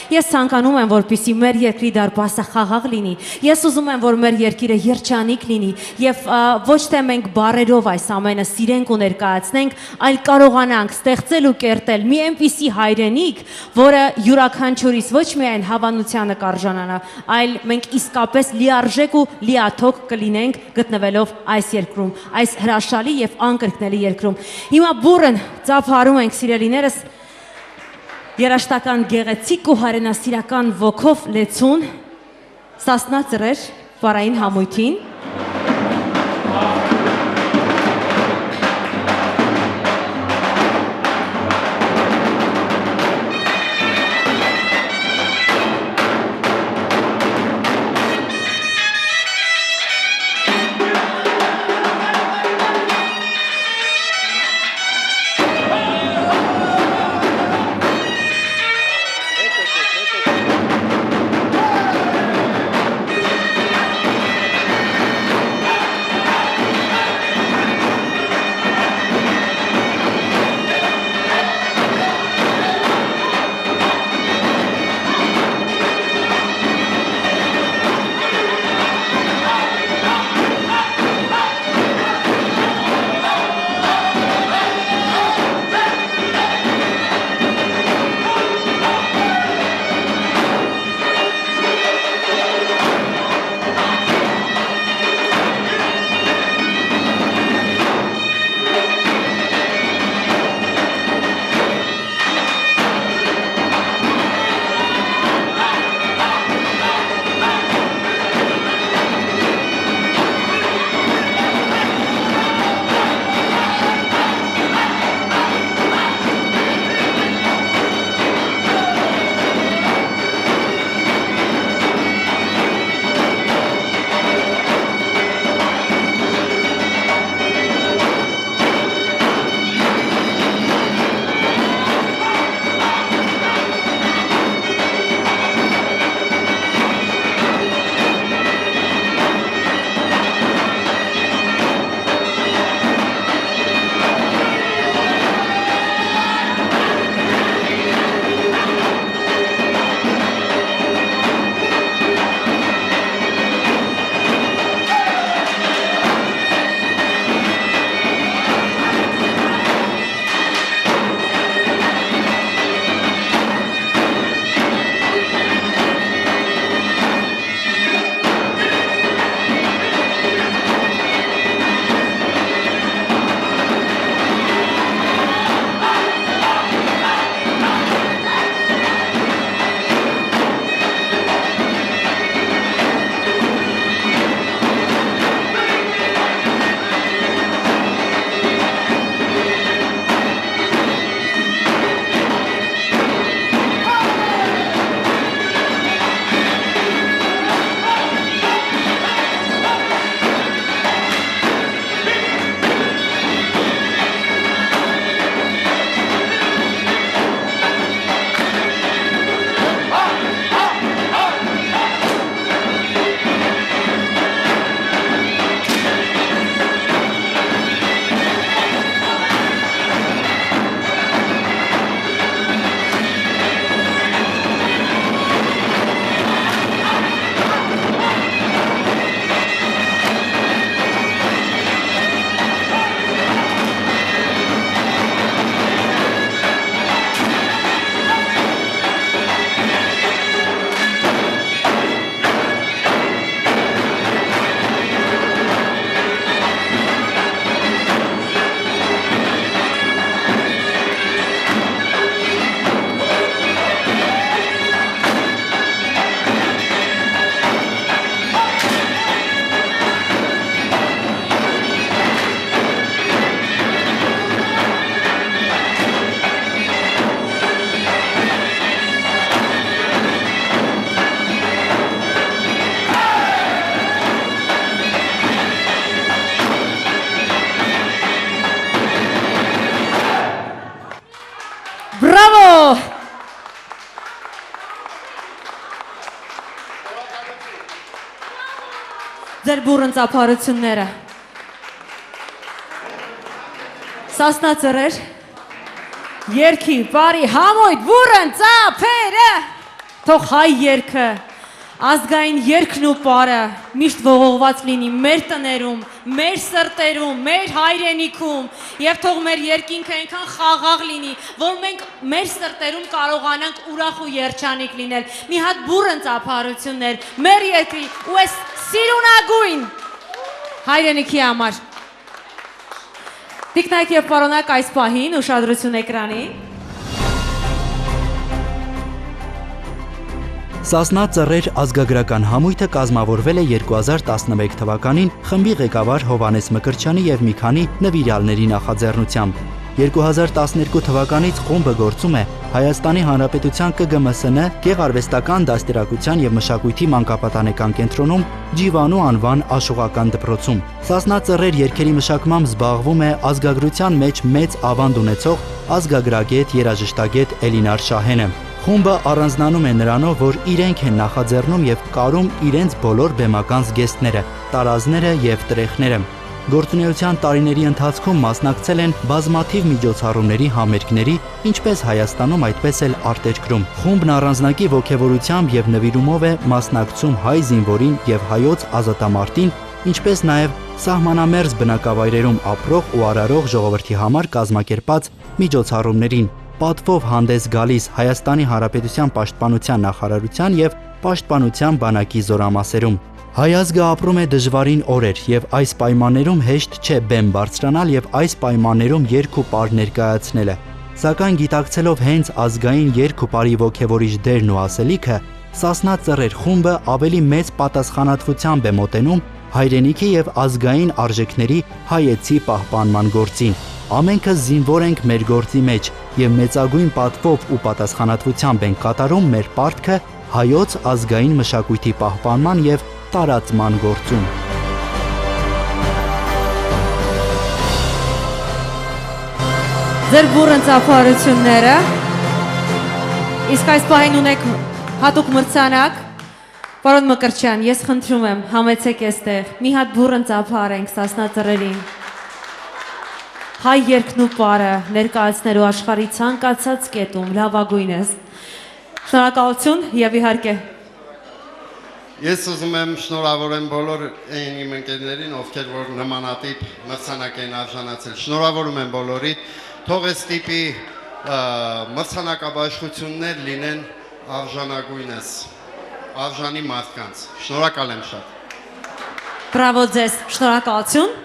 Ես ցանկանում եմ, որպեսզի մեր երկրի դարպասը խաղաղ լինի։ Ես ուզում եմ, որ մեր երկիրը երջանիկ լինի եւ ոչ թե մենք բարերով այս ամենը սիրենք ու ներկայացնենք, այլ կարողանանք ստեղծել ու կերտել մի այնպիսի հայրենիք, որը յուրաքանչյուրիս ոչ միայն հավանությանը կարժանանա, այլ մենք իսկապես լիարժեք ու լիաթոք կլինենք գտնվելով այս երկրում, այս հրաշալի եւ անկրկնելի երկրում։ Հիմա բուրըն ծափարում ենք սիրելիներս երաշտական գեղեցիկ ու հայրենասիրական ոգով լեցուն Սասնա Ծռեր պարային համույթին։ Ձեր բուրըն ծափարությունները։ Սասնա Ծռեր, երգի, բարի համույթ, բուրըն ծափերը, Թող հայ երգը, ազգային երգն ու պարը միշտ ողողված լինի մեր տներում, մեր սրտերում, մեր հայրենիքում եւ թող մեր երկինքը այնքան խաղաղ լինի, որ մենք մեր սրտերում կարողանանք ուրախ ու երջանիկ լինել։ Մի հատ բուրըն ծափարություններ մեր երկրի ու այս սիրունագույն հայրենիքի համար։ Տիկնայք եւ պարոնակ այս պահին ուշադրություն էկրանին։ Սասնա ծռեր ազգագրական համույթը կազմավորվել է 2011 թվականին խմբի ղեկավար Հովհաննես Մկրտչյանի եւ մի քանի նվիրյալների նախաձեռնությամբ։ 2012 թվականից խումբը գործում է Հայաստանի Հանրապետության ԿԳՄՍՆ Գեղարվեստական դաստիարակության եւ մշակույթի մանկապատանեկան կենտրոնում Ջիվանու անվան աշուղական դպրոցում։ Սասնա ծռեր երգերի մշակմամբ զբաղվում է ազգագրության մեջ մեծ ավանդ ունեցող ազգագրագետ, երաժշտագետ Էլինար Շահենը։ Խումբը առանձնանում է նրանով, որ իրենք են նախաձեռնում եւ կարում իրենց բոլոր բեմական զգեստները, տարազները եւ տրեխները։ Գործունեության տարիների ընթացքում մասնակցել են բազմաթիվ միջոցառումների համերգների, ինչպես Հայաստանում, այդպես էլ արտերկրում։ Խումբն առանձնակի ոգևորությամբ եւ նվիրումով է մասնակցում հայ զինվորին եւ հայոց ազատամարտին, ինչպես նաեւ սահմանամերձ բնակավայրերում ապրող ու արարող ժողովրդի համար կազմակերպած միջոցառումներին։ Պատվով հանդես գալիս Հայաստանի Հանրապետության Պաշտպանության նախարարության եւ Պաշտպանության բանակի զորամասերում։ Հայ ազգը ապրում է դժվարին օրեր եւ այս պայմաններում հեշտ չէ բեմ բարձրանալ եւ այս պայմաններում երգ ու պար ներկայացնելը։ Սակայն գիտակցելով հենց ազգային երգ ու պարի ոգևորիչ դերն ու ասելիքը, Սասնա ծռեր խումբը ավելի մեծ պատասխանատվությամբ է մոտենում հայրենիքի եւ ազգային արժեքների հայեցի պահպանման գործին։ Ամենքս զինվոր ենք մեր գործի մեջ եւ մեծագույն պատվով ու պատասխանատվությամբ ենք կատարում մեր պարտքը հայոց ազգային մշակույթի պահպանման եւ տարածման գործում։ Ձեր բուրըն ծափարությունները, իսկ այս պահին ունեք հատուկ մրցանակ։ Պարոն Մկրտչյան, ես խնդրում եմ, համեցեք այստեղ, մի հատ բուրըն ծափարենք Սասնա ծռերին։ Հայ երգն ու պարը ներկայացնելու աշխարհի ցանկացած կետում լավագույնս։ Շնորհակալություն եւ իհարկե։ Ես ուզում եմ շնորհավորեմ բոլոր այն իմ ընկերներին, ովքեր որ նմանատիպ մրցանակ են արժանացել։ Շնորհավորում եմ բոլորիդ։ Թող այս տիպի մրցանակաբաշխություններ լինեն արժանագույնս, արժանի մարդկանց։ Շնորհակալ եմ շատ։ Բրավո ձեզ, շնորհակալություն։